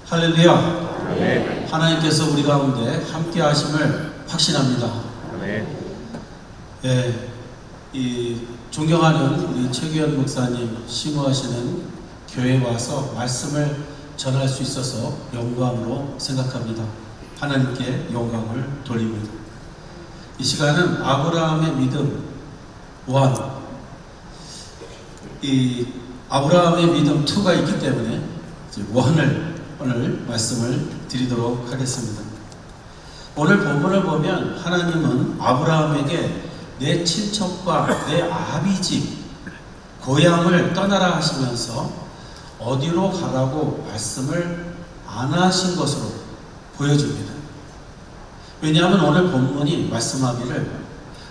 할렐루야. 아멘. 하나님께서 우리 가운데 함께 하심을 확신합니다. 아멘. 예, 이 존경하는 우리 최규현 목사님 심호하시는 교회에 와서 말씀을 전할 수 있어서 영광으로 생각합니다. 하나님께 영광을 돌립니다. 이 시간은 아브라함의 믿음 1, 이 아브라함의 믿음 2가 있기 때문에 1을 오늘 말씀을 드리도록 하겠습니다. 오늘 본문을 보면 하나님은 아브라함에게 내 친척과 내 아비집 고향을 떠나라 하시면서 어디로 가라고 말씀을 안 하신 것으로 보여줍니다. 왜냐하면 오늘 본문이 말씀하기를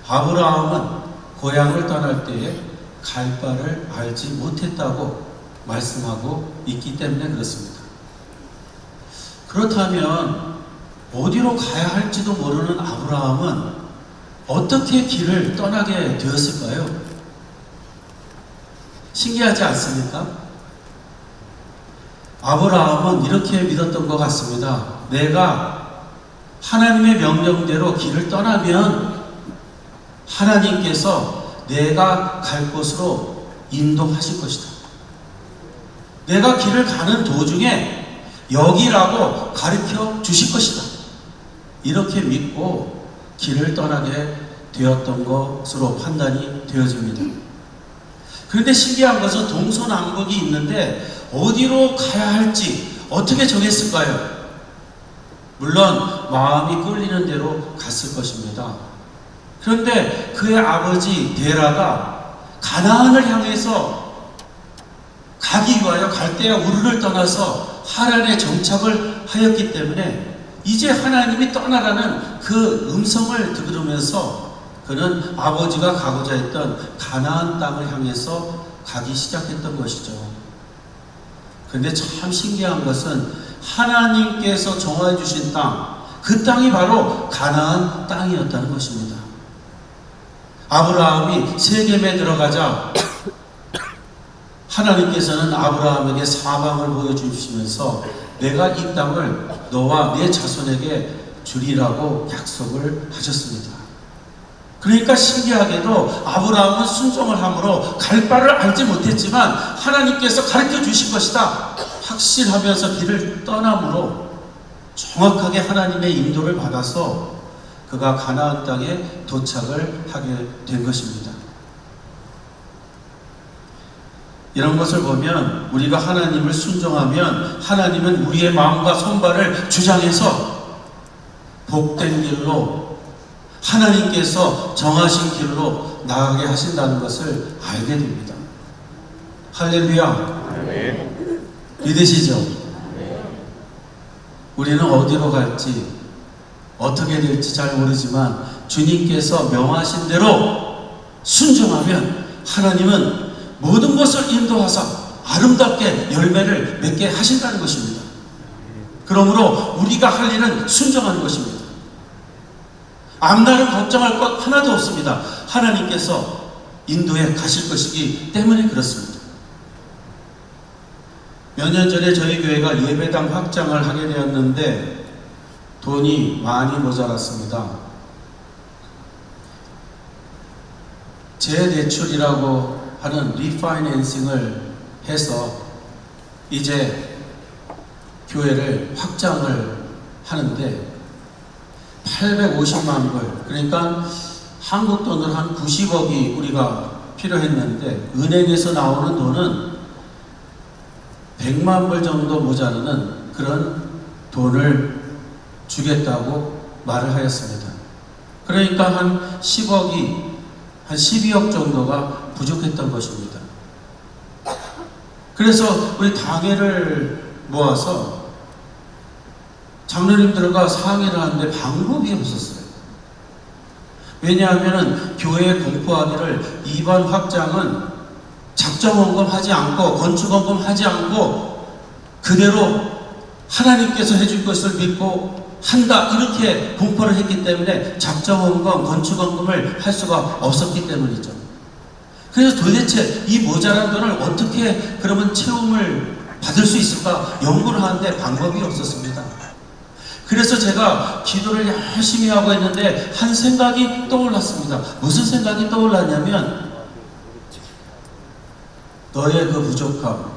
아브라함은 고향을 떠날 때에 갈 바를 알지 못했다고 말씀하고 있기 때문에 그렇습니다. 그렇다면 어디로 가야 할지도 모르는 아브라함은 어떻게 길을 떠나게 되었을까요? 신기하지 않습니까? 아브라함은 이렇게 믿었던 것 같습니다. 내가 하나님의 명령대로 길을 떠나면 하나님께서 내가 갈 곳으로 인도하실 것이다. 내가 길을 가는 도중에 여기라고 가르쳐 주실 것이다. 이렇게 믿고 길을 떠나게 되었던 것으로 판단이 되어집니다. 그런데 신기한 것은 동서남북이 있는데 어디로 가야 할지 어떻게 정했을까요? 물론 마음이 끌리는 대로 갔을 것입니다. 그런데 그의 아버지 데라가 가나안을 향해서 가기 위하여 갈대아 우르를 떠나서 하란에 정착을 하였기 때문에 이제 하나님이 떠나라는 그 음성을 들으면서 그는 아버지가 가고자 했던 가나안 땅을 향해서 가기 시작했던 것이죠. 그런데 참 신기한 것은 하나님께서 정해 주신 땅, 그 땅이 바로 가나안 땅이었다는 것입니다. 아브라함이 세겜에 들어가자 하나님께서는 아브라함에게 사방을 보여주시면서 내가 이 땅을 너와 네 자손에게 주리라고 약속을 하셨습니다. 그러니까 신기하게도 아브라함은 순종을 함으로 갈 바를 알지 못했지만 하나님께서 가르쳐 주실 것이다 확신하면서 길을 떠남으로 정확하게 하나님의 인도를 받아서 그가 가나안 땅에 도착을 하게 된 것입니다. 이런 것을 보면 우리가 하나님을 순종하면 하나님은 우리의 마음과 손발을 주장해서 복된 길로 하나님께서 정하신 길로 나가게 하신다는 것을 알게 됩니다. 할렐루야. 아멘. 믿으시죠? 우리는 어디로 갈지 어떻게 될지 잘 모르지만 주님께서 명하신 대로 순종하면 하나님은 모든 것을 인도하사 아름답게 열매를 맺게 하신다는 것입니다. 그러므로 우리가 할 일은 순종하는 것입니다. 앞날을 걱정할 것 하나도 없습니다. 하나님께서 인도해 가실 것이기 때문에 그렇습니다. 몇 년 전에 저희 교회가 예배당 확장을 하게 되었는데 돈이 많이 모자랐습니다. 재대출이라고 하는 리파이낸싱을 해서 이제 교회를 확장을 하는데 850만 불, 그러니까 한국 돈으로 한 90억이 우리가 필요했는데 은행에서 나오는 돈은 100만 불 정도 모자르는 그런 돈을 주겠다고 말을 하였습니다. 그러니까 한 10억이 한 12억 정도가 부족했던 것입니다. 그래서 우리 당회를 모아서 장로님들과 상의를 하는데 방법이 없었어요. 왜냐하면 교회에 공포하기를 이번 확장은 작정원금하지 않고 건축원금하지 않고 그대로 하나님께서 해줄 것을 믿고 한다 이렇게 공포를 했기 때문에 작정원금, 건축원금을 할 수가 없었기 때문이죠. 그래서 도대체 이 모자란 돈을 어떻게 그러면 채움을 받을 수 있을까 연구를 하는데 방법이 없었습니다. 그래서 제가 기도를 열심히 하고 있는데 한 생각이 떠올랐습니다. 무슨 생각이 떠올랐냐면 너의 그 부족함,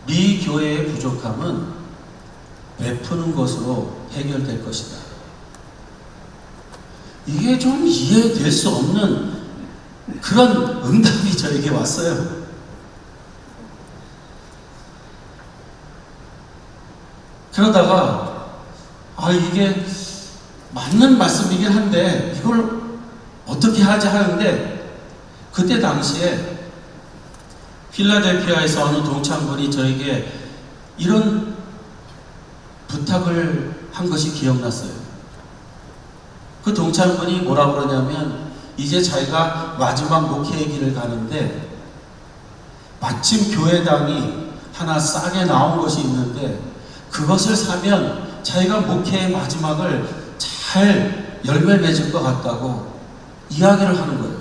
네 교회의 부족함은 베푸는 것으로 해결될 것이다. 이게 좀 이해될 수 없는 그런 응답이 저에게 왔어요. 그러다가 이게 맞는 말씀이긴 한데 이걸 어떻게 하지 하는데 그때 당시에 필라델피아에서 어느 동창분이 저에게 이런 부탁을 한 것이 기억났어요. 그 동창분이 뭐라고 그러냐면 이제 자기가 마지막 목회의 길을 가는데 마침 교회당이 하나 싸게 나온 것이 있는데 그것을 사면 자기가 목회의 마지막을 잘 열매 맺을 것 같다고 이야기를 하는 거예요.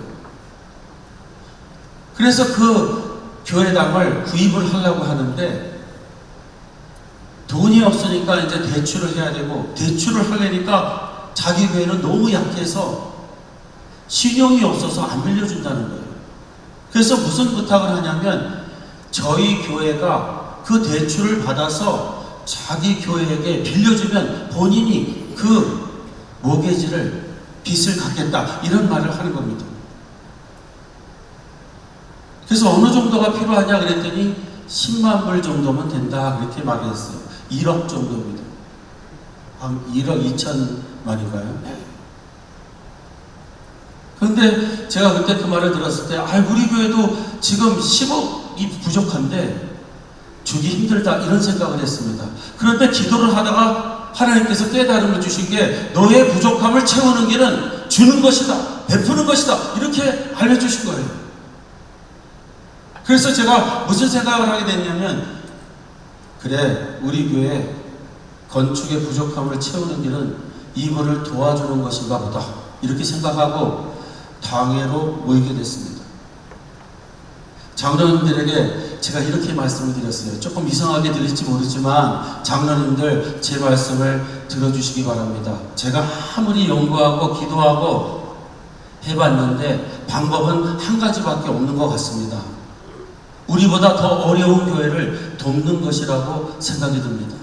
그래서 그 교회당을 구입을 하려고 하는데 돈이 없으니까 이제 대출을 해야 되고 대출을 하려니까 자기 교회는 너무 약해서 신용이 없어서 안 빌려준다는 거예요. 그래서 무슨 부탁을 하냐면 저희 교회가 그 대출을 받아서 자기 교회에게 빌려주면 본인이 그 모게지를 빚을 갚겠다 이런 말을 하는 겁니다. 그래서 어느 정도가 필요하냐 그랬더니 10만 불 정도면 된다 그렇게 말했어요. 1억 정도입니다. 한 1억 2천만인가요? 그런데 제가 그때 그 말을 들었을 때 우리 교회도 지금 10억이 부족한데 주기 힘들다 이런 생각을 했습니다. 그런데 기도를 하다가 하나님께서 깨달음을 주신 게 너의 부족함을 채우는 길은 주는 것이다, 베푸는 것이다 이렇게 알려주신 거예요. 그래서 제가 무슨 생각을 하게 됐냐면 그래 우리 교회 건축의 부족함을 채우는 길은 이분을 도와주는 것인가 보다 이렇게 생각하고 당회로 모이게 됐습니다. 장로님들에게 제가 이렇게 말씀을 드렸어요. 조금 이상하게 들릴지 모르지만 장로님들 제 말씀을 들어주시기 바랍니다. 제가 아무리 연구하고 기도하고 해봤는데 방법은 한 가지밖에 없는 것 같습니다. 우리보다 더 어려운 교회를 돕는 것이라고 생각이 듭니다.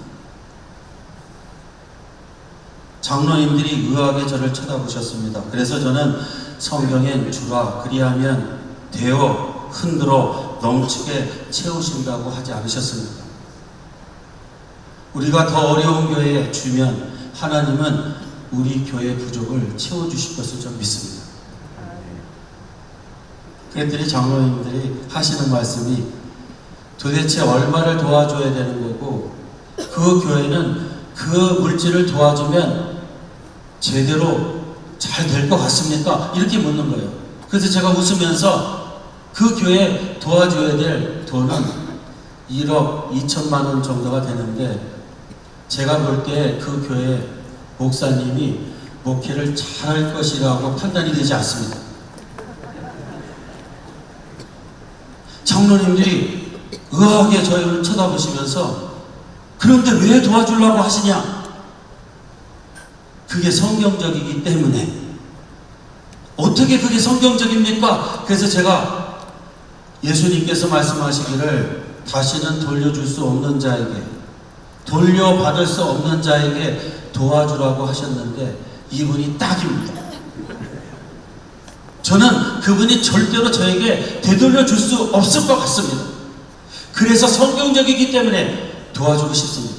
장로님들이 의아하게 저를 쳐다보셨습니다. 그래서 저는 성경엔 주라 그리하면 되어 흔들어 넘치게 채우신다고 하지 않으셨습니다. 우리가 더 어려운 교회에 주면 하나님은 우리 교회의 부족을 채워주실 것을 좀 믿습니다. 그랬더니 장로님들이 하시는 말씀이 도대체 얼마를 도와줘야 되는 거고 그 교회는 그 물질을 도와주면 제대로 잘 될 것 같습니까? 이렇게 묻는 거예요. 그래서 제가 웃으면서 그 교회 도와줘야 될 돈은 1억 2천만 원 정도가 되는데 제가 볼 때 그 교회 목사님이 목회를 잘할 것이라고 판단이 되지 않습니다. 장로님들이 의아하게 저희를 쳐다보시면서 그런데 왜 도와주려고 하시냐? 그게 성경적이기 때문에. 어떻게 그게 성경적입니까? 그래서 제가 예수님께서 말씀하시기를 다시는 돌려줄 수 없는 자에게, 돌려받을 수 없는 자에게 도와주라고 하셨는데 이분이 딱입니다. 저는 그분이 절대로 저에게 되돌려 줄 수 없을 것 같습니다. 그래서 성경적이기 때문에 도와주고 싶습니다.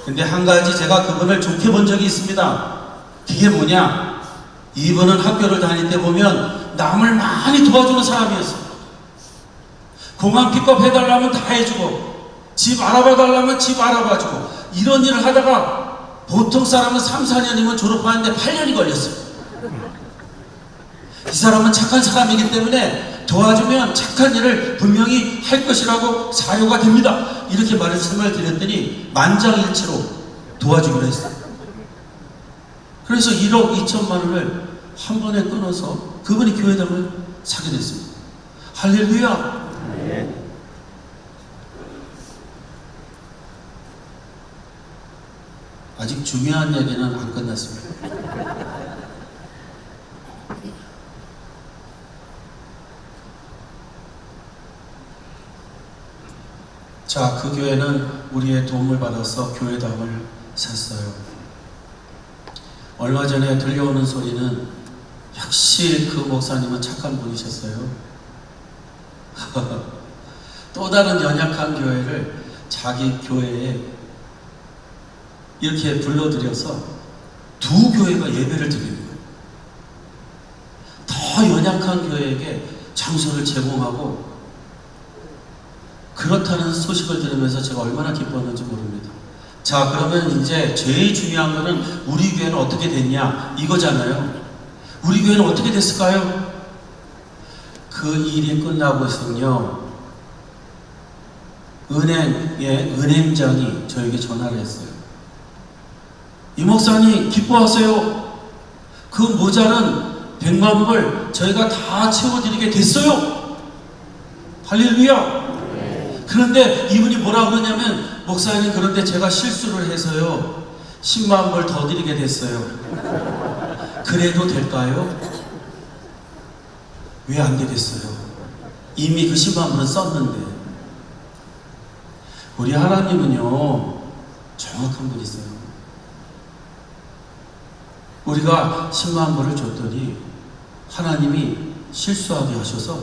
근데 한 가지 제가 그분을 좋게 본 적이 있습니다. 그게 뭐냐? 이분은 학교를 다닐 때 보면 남을 많이 도와주는 사람이었어요. 공항 픽업 해달라면 다 해주고 집 알아봐달라면 집 알아봐주고 이런 일을 하다가 보통 사람은 3, 4년이면 졸업하는데 8년이 걸렸어요. 이 사람은 착한 사람이기 때문에 도와주면 착한 일을 분명히 할 것이라고 사유가 됩니다. 이렇게 말씀을 드렸더니 만장일치로 도와주기로 했어요. 그래서 1억 2천만 원을 한 번에 끊어서 그분이 교회당을 사게 됐습니다. 할렐루야! 아직 중요한 얘기는 안 끝났습니다. 자, 그 교회는 우리의 도움을 받아서 교회당을 샀어요. 얼마 전에 들려오는 소리는 역시 그 목사님은 착한 분이셨어요. 또 다른 연약한 교회를 자기 교회에 이렇게 불러들여서 두 교회가 예배를 드리는 거예요. 더 연약한 교회에게 장소를 제공하고, 그렇다는 소식을 들으면서 제가 얼마나 기뻤는지 모릅니다. 자, 그러면 이제 제일 중요한 거는 우리 교회는 어떻게 됐냐 이거잖아요. 우리 교회는 어떻게 됐을까요? 그 일이 끝나고 있으면요, 은행의 은행장이 저에게 전화를 했어요. 이 목사님 기뻐하세요. 그 모자른 100만 불 저희가 다 채워드리게 됐어요. 할렐루야. 그런데 이분이 뭐라 그러냐면, 목사님 그런데 제가 실수를 해서요 10만 불 더 드리게 됐어요. 그래도 될까요? 왜 안 되겠어요? 이미 그 10만 불은 썼는데. 우리 하나님은요 정확한 분이세요. 우리가 10만 불을 줬더니 하나님이 실수하게 하셔서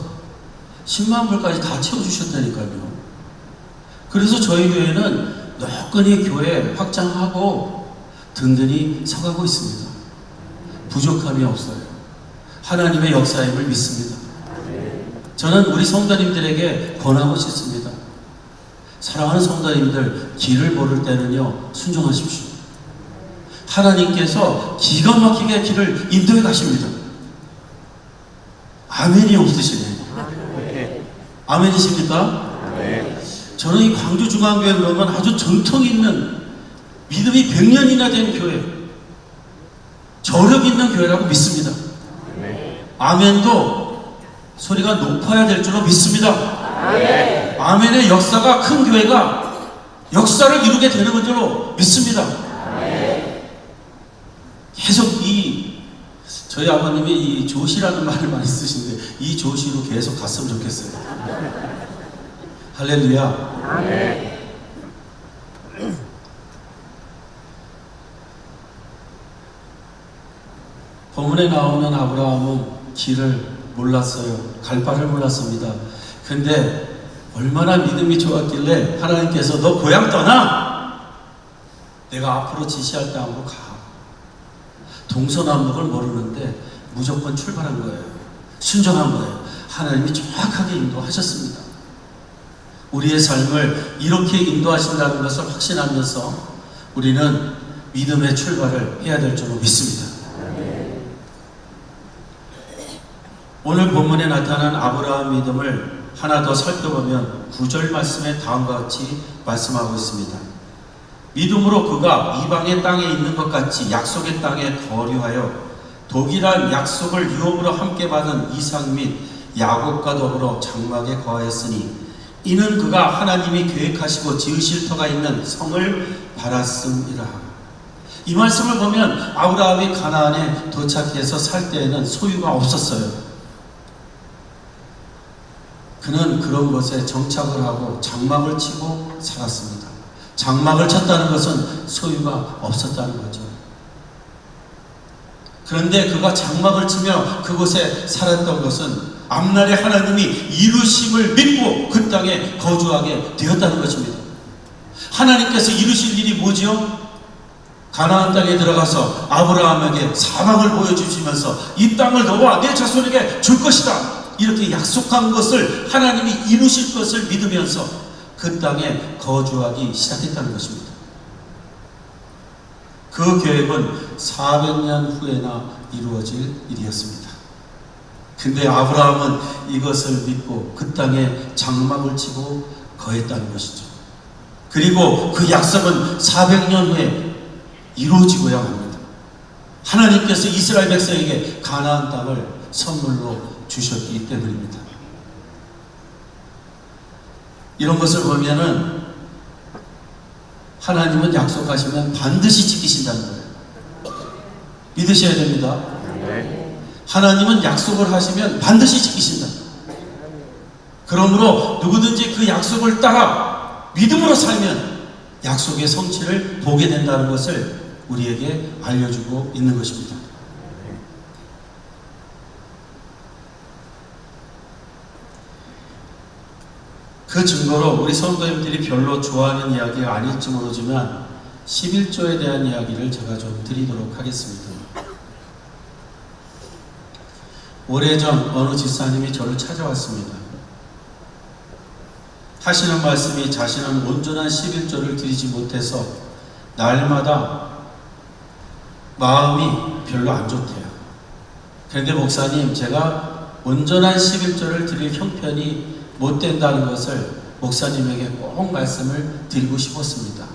10만 불까지 다 채워주셨다니까요. 그래서 저희 교회는 너끈히 교회 확장하고 든든히 서가고 있습니다. 부족함이 없어요. 하나님의 역사임을 믿습니다. 저는 우리 성도님들에게 권하고 싶습니다. 사랑하는 성도님들, 길을 모를 때는요 순종하십시오. 하나님께서 기가 막히게 길을 인도해 가십니다. 아멘이 없으시네. 아멘이십니까? 저는 이 광주중앙교회 그러면 아주 전통 있는, 믿음이 100년이나 된 교회, 저력 있는 교회라고 믿습니다. 아멘도 소리가 높아야 될 줄로 믿습니다. 아멘의 역사가 큰 교회가 역사를 이루게 되는 줄로 믿습니다. 계속 저희 아버님이 이 조시라는 말을 많이 쓰시는데, 이 조시로 계속 갔으면 좋겠어요. 할렐루야. 아멘. 본문에 나오는 아브라함은 길을 몰랐어요. 갈 바를 몰랐습니다. 근데 얼마나 믿음이 좋았길래 하나님께서 너 고향 떠나! 내가 앞으로 지시할 땅으로 가. 동서남북을 모르는데 무조건 출발한 거예요. 순종한 거예요. 하나님이 정확하게 인도하셨습니다. 우리의 삶을 이렇게 인도하신다는 것을 확신하면서 우리는 믿음의 출발을 해야 될 줄로 믿습니다. 오늘 본문에 나타난 아브라함 믿음을 하나 더 살펴보면 9절 말씀에 다음과 같이 말씀하고 있습니다. 믿음으로 그가 이방의 땅에 있는 것 같이 약속의 땅에 거류하여 독일한 약속을 유업으로 함께 받은 이삭 및 야곱과 더불어 장막에 거하였으니 이는 그가 하나님이 계획하시고 지으실 터가 있는 성을 바랐음이라. 이 말씀을 보면 아브라함이 가나안에 도착해서 살 때에는 소유가 없었어요. 그는 그런 곳에 정착을 하고 장막을 치고 살았습니다. 장막을 쳤다는 것은 소유가 없었다는 거죠. 그런데 그가 장막을 치며 그곳에 살았던 것은 앞날에 하나님이 이루심을 믿고 그 땅에 거주하게 되었다는 것입니다. 하나님께서 이루실 일이 뭐지요? 가나안 땅에 들어가서 아브라함에게 사막을 보여주시면서 이 땅을 너와 내 자손에게 줄 것이다, 이렇게 약속한 것을 하나님이 이루실 것을 믿으면서 그 땅에 거주하기 시작했다는 것입니다. 그 계획은 400년 후에나 이루어질 일이었습니다. 근데 아브라함은 이것을 믿고 그 땅에 장막을 치고 거했다는 것이죠. 그리고 그 약속은 400년 후에 이루어지고야 합니다. 하나님께서 이스라엘 백성에게 가나안 땅을 선물로 주셨기 때문입니다. 이런 것을 보면은 하나님은 약속하시면 반드시 지키신다는 거예요. 믿으셔야 됩니다. 하나님은 약속을 하시면 반드시 지키신다. 그러므로 누구든지 그 약속을 따라 믿음으로 살면 약속의 성취를 보게 된다는 것을 우리에게 알려주고 있는 것입니다. 그 증거로 우리 성도님들이 별로 좋아하는 이야기가 아닐지 모르지만 11조에 대한 이야기를 제가 좀 드리도록 하겠습니다. 오래전 어느 집사님이 저를 찾아왔습니다. 하시는 말씀이 자신은 온전한 11조를 드리지 못해서 날마다 마음이 별로 안 좋대요. 그런데 목사님, 제가 온전한 11조를 드릴 형편이 못 된다는 것을 목사님에게 꼭 말씀을 드리고 싶었습니다.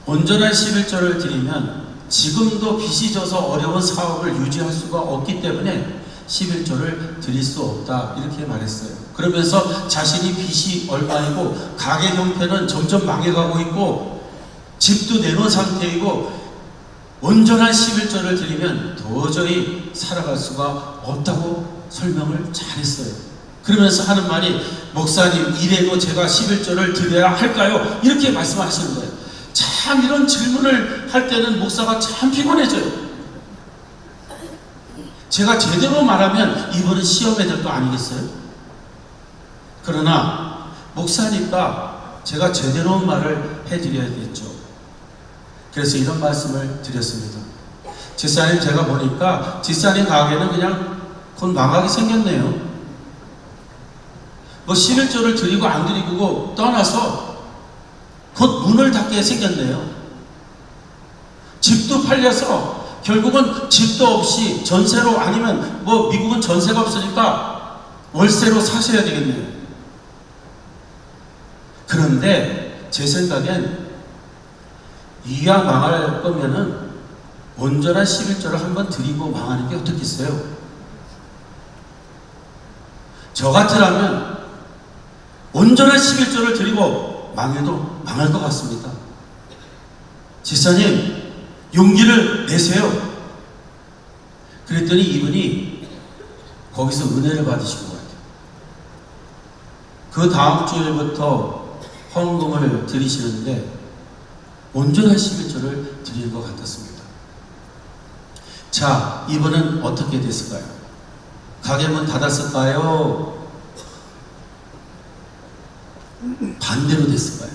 온전한 11조를 드리면 지금도 빚이 져서 어려운 사업을 유지할 수가 없기 때문에 11조를 드릴 수 없다, 이렇게 말했어요. 그러면서 자신이 빚이 얼마이고 가게 형편은 점점 망해가고 있고 집도 내놓은 상태이고 온전한 11조를 드리면 도저히 살아갈 수가 없다고 설명을 잘했어요. 그러면서 하는 말이, 목사님, 이래도 제가 11조를 드려야 할까요? 이렇게 말씀하시는 거예요. 참 이런 질문을 할 때는 목사가 참 피곤해져요. 제가 제대로 말하면 이분은 시험에 들 거 아니겠어요? 그러나 목사니까 제가 제대로 말을 해드려야겠죠. 그래서 이런 말씀을 드렸습니다. 집사님, 제가 보니까 집사님 가게는 그냥 곧 망하게 생겼네요. 뭐 11조를 드리고 안 드리고 떠나서 곧 문을 닫게 생겼네요. 집도 팔려서 결국은 집도 없이 전세로, 아니면 뭐 미국은 전세가 없으니까 월세로 사셔야 되겠네요. 그런데 제 생각엔 이왕 망할 거면은 온전한 11조를 한번 드리고 망하는 게 어떻겠어요? 저 같으라면 온전한 11조를 드리고 망해도 망할 것 같습니다. 집사님, 용기를 내세요. 그랬더니 이분이 거기서 은혜를 받으신 것 같아요. 그 다음 주일부터 헌금을 드리시는데 온전한 11조를 드리는 것 같았습니다. 자, 이분은 어떻게 됐을까요? 가게 문 닫았을까요? 반대로 됐을까요?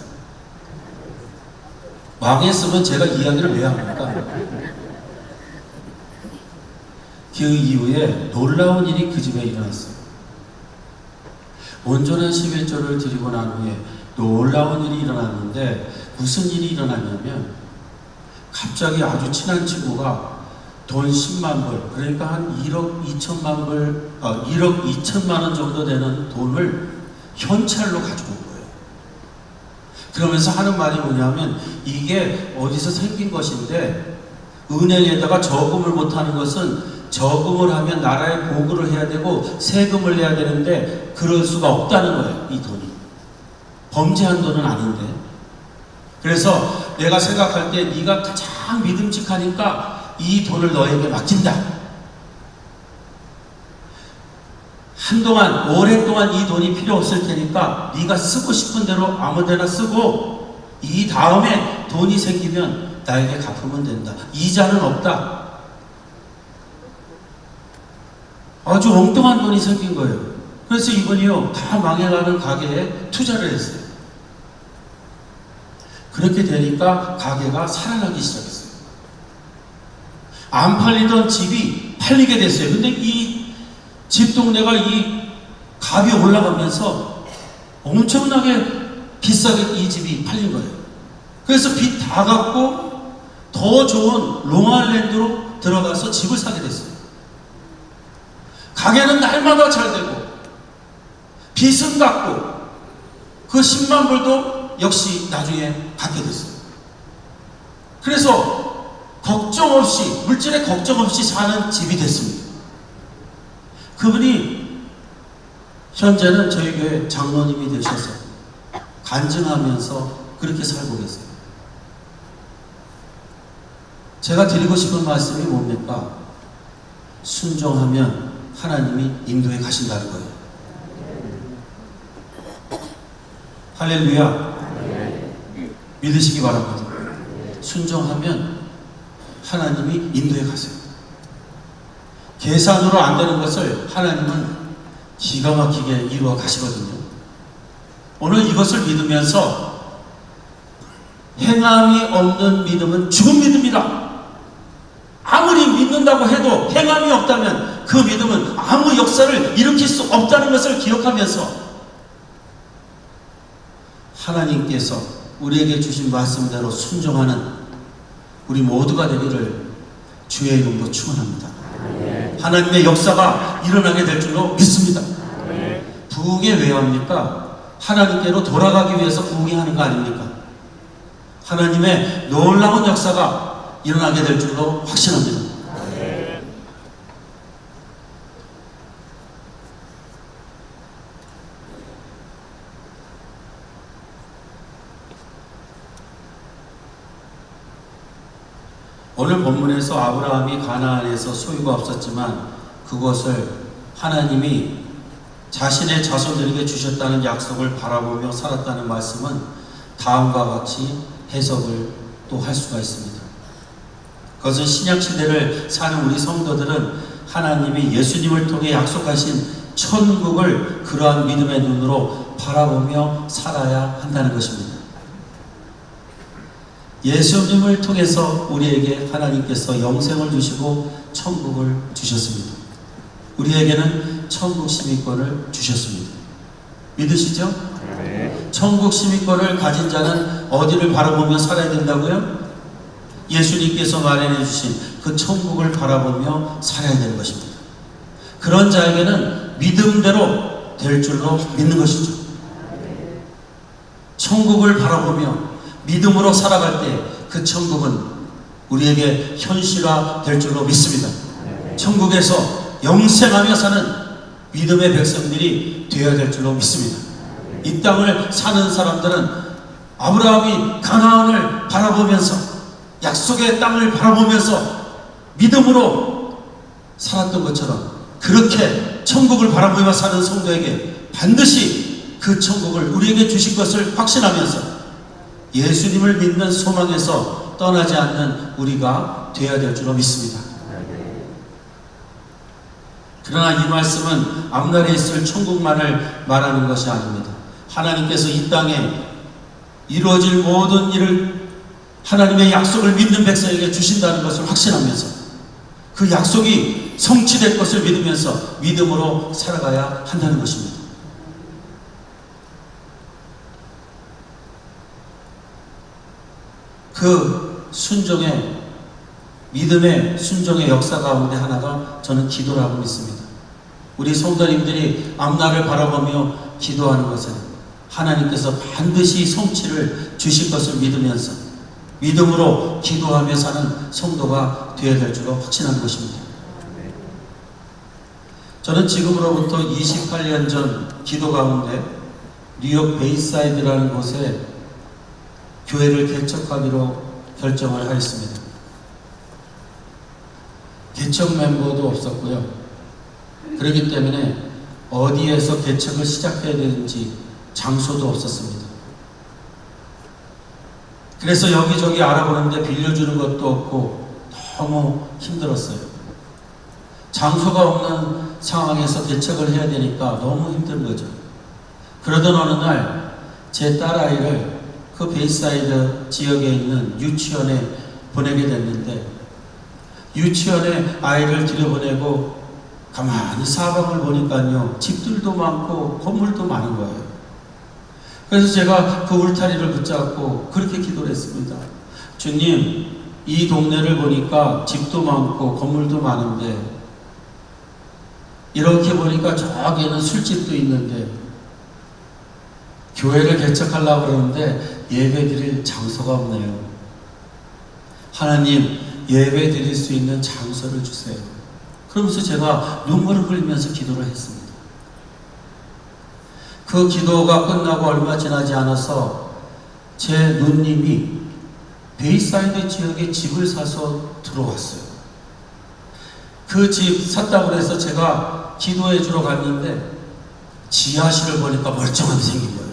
망했으면 제가 이야기를 왜 합니까? 그 이후에 놀라운 일이 그 집에 일어났어요. 온전한 11조를 드리고 난 후에 놀라운 일이 일어났는데, 무슨 일이 일어났냐면 갑자기 아주 친한 친구가 돈 10만 불, 그러니까 한 1억 2천만 불, 1억 2천만 원 정도 되는 돈을 현찰로 가지고 온 거예요. 그러면서 하는 말이 뭐냐면, 이게 어디서 생긴 것인데 은행에다가 저금을 못하는 것은 저금을 하면 나라에 보고를 해야 되고 세금을 내야 되는데 그럴 수가 없다는 거예요. 이 돈이 범죄한 돈은 아닌데. 그래서 내가 생각할 때 네가 가장 믿음직하니까 이 돈을 너에게 맡긴다. 한동안, 오랫동안 이 돈이 필요 없을 테니까 네가 쓰고 싶은 대로 아무데나 쓰고 이 다음에 돈이 생기면 나에게 갚으면 된다. 이자는 없다. 아주 엉뚱한 돈이 생긴 거예요. 그래서 이분이요, 다 망해가는 가게에 투자를 했어요. 그렇게 되니까 가게가 살아나기 시작했어요. 안 팔리던 집이 팔리게 됐어요. 근데 이 집 동네가 이 값이 올라가면서 엄청나게 비싸게 이 집이 팔린 거예요. 그래서 빚 다 갚고 더 좋은 롱아일랜드로 들어가서 집을 사게 됐어요. 가게는 날마다 잘 되고 빚은 갚고 그 10만 불도 역시 나중에 갚게 됐어요. 그래서 걱정 없이, 물질에 걱정 없이 사는 집이 됐습니다. 그분이 현재는 저희 교회 장로님이 되셔서 간증하면서 그렇게 살고 계세요. 제가 드리고 싶은 말씀이 뭡니까? 순종하면 하나님이 인도에 가신다는 거예요. 할렐루야. 믿으시기 바랍니다. 순종하면 하나님이 인도에 가세요. 계산으로 안 되는 것을 하나님은 기가 막히게 이루어 가시거든요. 오늘 이것을 믿으면서 행함이 없는 믿음은 죽은 믿음이다. 아무리 믿는다고 해도 행함이 없다면 그 믿음은 아무 역사를 일으킬 수 없다는 것을 기억하면서 하나님께서 우리에게 주신 말씀대로 순종하는 우리 모두가 되기를 주의 이름으로 축원합니다. 하나님의 역사가 일어나게 될 줄로 믿습니다. 부흥에 왜 합니까? 하나님께로 돌아가기 위해서 부흥하는 거 아닙니까? 하나님의 놀라운 역사가 일어나게 될 줄로 확신합니다. 오늘 본문에서 아브라함이 가나안에서 소유가 없었지만 그것을 하나님이 자신의 자손들에게 주셨다는 약속을 바라보며 살았다는 말씀은 다음과 같이 해석을 또 할 수가 있습니다. 그것은 신약시대를 사는 우리 성도들은 하나님이 예수님을 통해 약속하신 천국을 그러한 믿음의 눈으로 바라보며 살아야 한다는 것입니다. 예수님을 통해서 우리에게 하나님께서 영생을 주시고 천국을 주셨습니다. 우리에게는 천국 시민권을 주셨습니다. 믿으시죠? 네. 천국 시민권을 가진 자는 어디를 바라보며 살아야 된다고요? 예수님께서 마련해 주신 그 천국을 바라보며 살아야 되는 것입니다. 그런 자에게는 믿음대로 될 줄로 믿는 것이죠. 천국을 바라보며 믿음으로 살아갈 때 그 천국은 우리에게 현실화 될 줄로 믿습니다. 천국에서 영생하며 사는 믿음의 백성들이 되어야 될 줄로 믿습니다. 이 땅을 사는 사람들은 아브라함이 가나안을 바라보면서 약속의 땅을 바라보면서 믿음으로 살았던 것처럼 그렇게 천국을 바라보며 사는 성도에게 반드시 그 천국을 우리에게 주신 것을 확신하면서 예수님을 믿는 소망에서 떠나지 않는 우리가 되어야 될 줄로 믿습니다. 그러나 이 말씀은 앞날에 있을 천국만을 말하는 것이 아닙니다. 하나님께서 이 땅에 이루어질 모든 일을 하나님의 약속을 믿는 백성에게 주신다는 것을 확신하면서 그 약속이 성취될 것을 믿으면서 믿음으로 살아가야 한다는 것입니다. 그 순종의 믿음의 순종의 역사 가운데 하나가 저는 기도라고 믿습니다. 우리 성도님들이 앞날을 바라보며 기도하는 것은 하나님께서 반드시 성취를 주실 것을 믿으면서 믿음으로 기도하며 사는 성도가 되어야 될 줄로 확신하는 것입니다. 저는 지금으로부터 28년 전 기도 가운데 뉴욕 베이사이드라는 곳에 교회를 개척하기로 결정을 하였습니다. 개척 멤버도 없었고요. 그렇기 때문에 어디에서 개척을 시작해야 되는지 장소도 없었습니다. 그래서 여기저기 알아보는데 빌려주는 것도 없고 너무 힘들었어요. 장소가 없는 상황에서 개척을 해야 되니까 너무 힘든 거죠. 그러던 어느 날 제 딸아이를 그 베이사이드 지역에 있는 유치원에 보내게 됐는데 유치원에 아이를 들여보내고 가만히 사방을 보니까요 집들도 많고 건물도 많은 거예요. 그래서 제가 그 울타리를 붙잡고 그렇게 기도를 했습니다. 주님, 이 동네를 보니까 집도 많고 건물도 많은데 이렇게 보니까 저기에는 술집도 있는데 교회를 개척하려고 그러는데 예배 드릴 장소가 없네요. 하나님, 예배 드릴 수 있는 장소를 주세요. 그러면서 제가 눈물을 흘리면서 기도를 했습니다. 그 기도가 끝나고 얼마 지나지 않아서 제 누님이 베이사이드 지역에 집을 사서 들어왔어요. 그 집 샀다고 해서 제가 기도해 주러 갔는데 지하실을 보니까 멀쩡하게 생긴 거예요.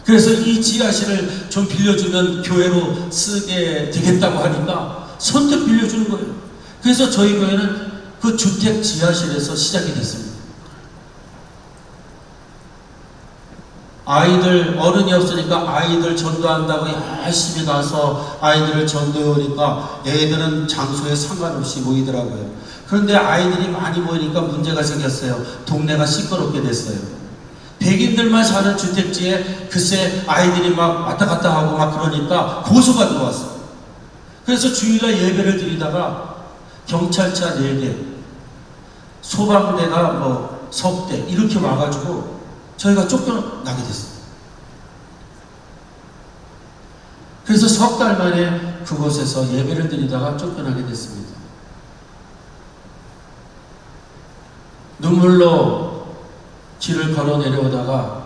그래서 이 지하실을 좀 빌려주면 교회로 쓰게 되겠다고 하니까 선뜻 빌려주는 거예요. 그래서 저희 교회는 그 주택 지하실에서 시작이 됐습니다. 아이들, 어른이 없으니까 아이들 전도한다고 열심히 가서 아이들을 전도해 오니까 애들은 장소에 상관없이 모이더라고요. 그런데 아이들이 많이 모이니까 문제가 생겼어요. 동네가 시끄럽게 됐어요. 백인들만 사는 주택지에 글쎄 아이들이 막 왔다 갔다 하고 막 그러니까 고소가 들어왔어요. 그래서 주일날 예배를 드리다가 경찰차 4대, 소방대가 뭐 석대 이렇게 와가지고 저희가 쫓겨나게 됐어요. 그래서 석 달 만에 그곳에서 예배를 드리다가 쫓겨나게 됐습니다. 눈물로 길을 걸어 내려오다가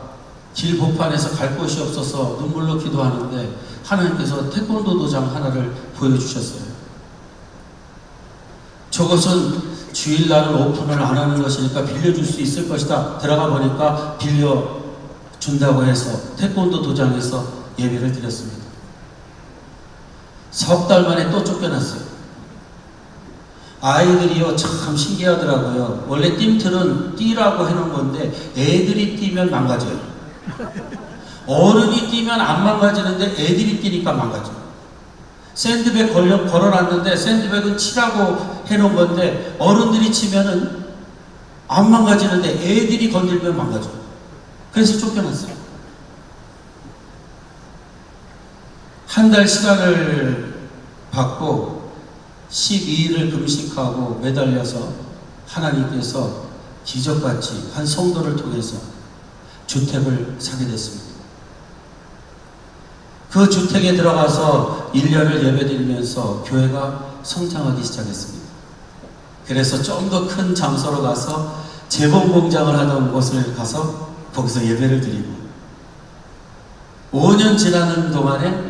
길 보판에서 갈 곳이 없어서 눈물로 기도하는데 하나님께서 태권도 도장 하나를 보여주셨어요. 저것은 주일날은 오픈을 안 하는 것이니까 빌려줄 수 있을 것이다. 들어가 보니까 빌려준다고 해서 태권도 도장에서 예배를 드렸습니다. 석 달 만에 또 쫓겨났어요. 아이들이요 참 신기하더라고요. 원래 띠틀은 띠라고 해놓은 건데 애들이 띠면 망가져요. 어른이 띠면 안 망가지는데 애들이 띠니까 망가져요. 샌드백 걸어놨는데 샌드백은 치라고 해놓은 건데 어른들이 치면은 안 망가지는데 애들이 건들면 망가져요. 그래서 쫓겨났어요. 한 달 시간을 받고 12일을 금식하고 매달려서 하나님께서 기적같이 한 성도를 통해서 주택을 사게 됐습니다. 그 주택에 들어가서 1년을 예배드리면서 교회가 성장하기 시작했습니다. 그래서 좀 더 큰 장소로 가서 재봉 공장을 하던 곳을 가서 거기서 예배를 드리고 5년 지나는 동안에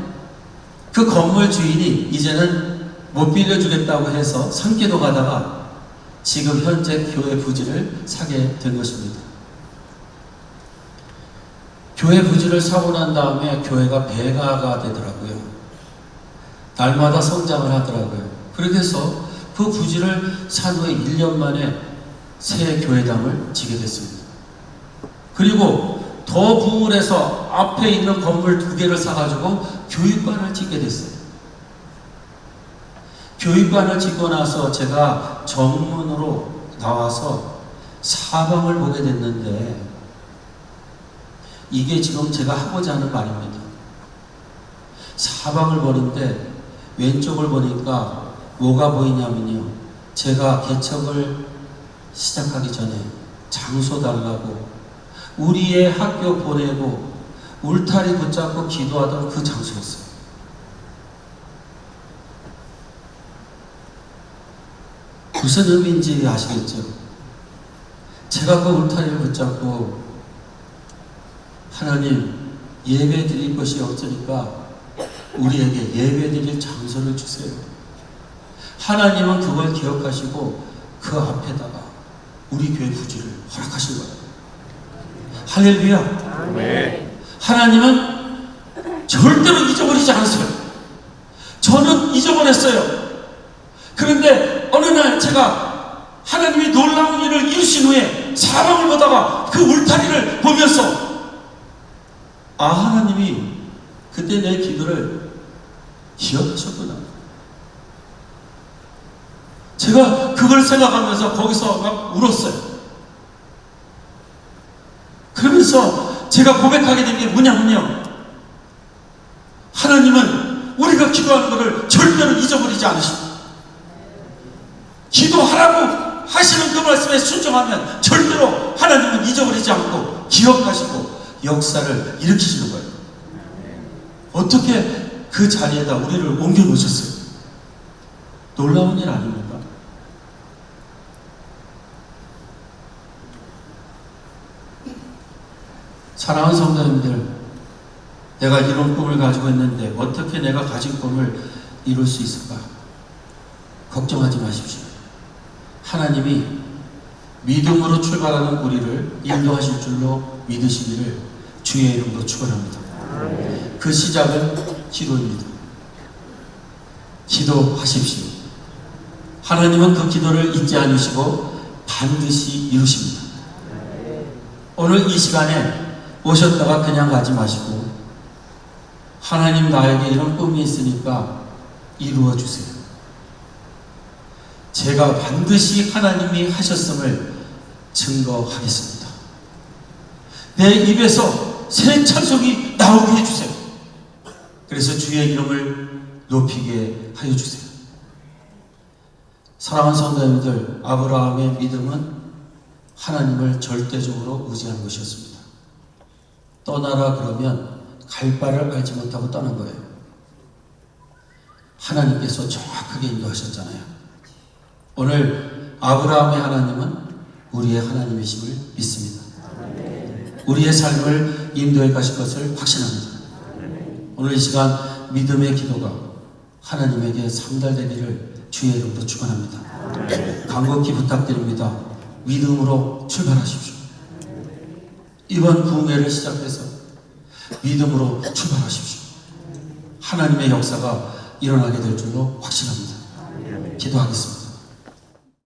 그 건물 주인이 이제는 못 빌려주겠다고 해서 산기도 가다가 지금 현재 교회 부지를 사게 된 것입니다. 교회 부지를 사고 난 다음에 교회가 배가가 되더라고요. 날마다 성장을 하더라고요. 그렇게 해서 그 부지를 산 후에 1년 만에 새 교회당을 지게 됐습니다. 그리고 더 부울해서 앞에 있는 건물 2개를 사가지고 교육관을 짓게 됐어요. 교육관을 짓고 나서 제가 정문으로 나와서 사방을 보게 됐는데 이게 지금 제가 하고자 하는 말입니다. 사방을 보는데 왼쪽을 보니까 뭐가 보이냐면요. 제가 개척을 시작하기 전에 장소 달라고 우리의 학교 보내고 울타리 붙잡고 기도하던 그 장소였어요. 무슨 의미인지 아시겠죠? 제가 그 울타리를 붙잡고 하나님 예배 드릴 것이 없으니까 우리에게 예배 드릴 장소를 주세요. 하나님은 그걸 기억하시고 그 앞에다가 우리 교회 부지를 허락하신 거예요. 할렐루야. 네. 하나님은 절대로 잊어버리지 않으세요. 저는 잊어버렸어요. 그런데 어느 날 제가 하나님이 놀라운 일을 이루신 후에 사방을 보다가 그 울타리를 보면서 하나님이 그때 내 기도를 기억하셨구나. 제가 그걸 생각하면서 거기서 막 울었어요. 그러면서 제가 고백하게 된 게 뭐냐면요. 하나님은 우리가 기도하는 것을 절대로 잊어버리지 않으십니다. 기도하라고 하시는 그 말씀에 순종하면 절대로 하나님은 잊어버리지 않고 기억하시고 역사를 일으키시는 거예요. 어떻게 그 자리에다 우리를 옮겨 놓으셨어요? 놀라운 일 아닙니까? 사랑하는 성도님들, 내가 이런 꿈을 가지고 있는데 어떻게 내가 가진 꿈을 이룰 수 있을까? 걱정하지 마십시오. 하나님이 믿음으로 출발하는 우리를 인도하실 줄로 믿으시기를 주의 이름으로 축원합니다. 그 시작은 기도입니다. 기도하십시오. 하나님은 그 기도를 잊지 않으시고 반드시 이루십니다. 오늘 이 시간에 오셨다가 그냥 가지 마시고 하나님 나에게 이런 꿈이 있으니까 이루어 주세요. 제가 반드시 하나님이 하셨음을 증거하겠습니다. 내 입에서 새 찬송이 나오게 해주세요. 그래서 주의 이름을 높이게 하여 주세요. 사랑하는 성도님들, 아브라함의 믿음은 하나님을 절대적으로 의지하는 것이었습니다. 떠나라 그러면 갈 바를 알지 못하고 떠난 거예요. 하나님께서 정확하게 인도하셨잖아요. 오늘 아브라함의 하나님은 우리의 하나님이심을 믿습니다. 우리의 삶을 인도해 가실 것을 확신합니다. 오늘 이 시간 믿음의 기도가 하나님에게 상달되기를 주의 이름으로 축원합니다. 간곡히 부탁드립니다. 믿음으로 출발하십시오. 이번 부흥회를 시작해서 믿음으로 출발하십시오. 하나님의 역사가 일어나게 될 줄로 확신합니다. 기도하겠습니다.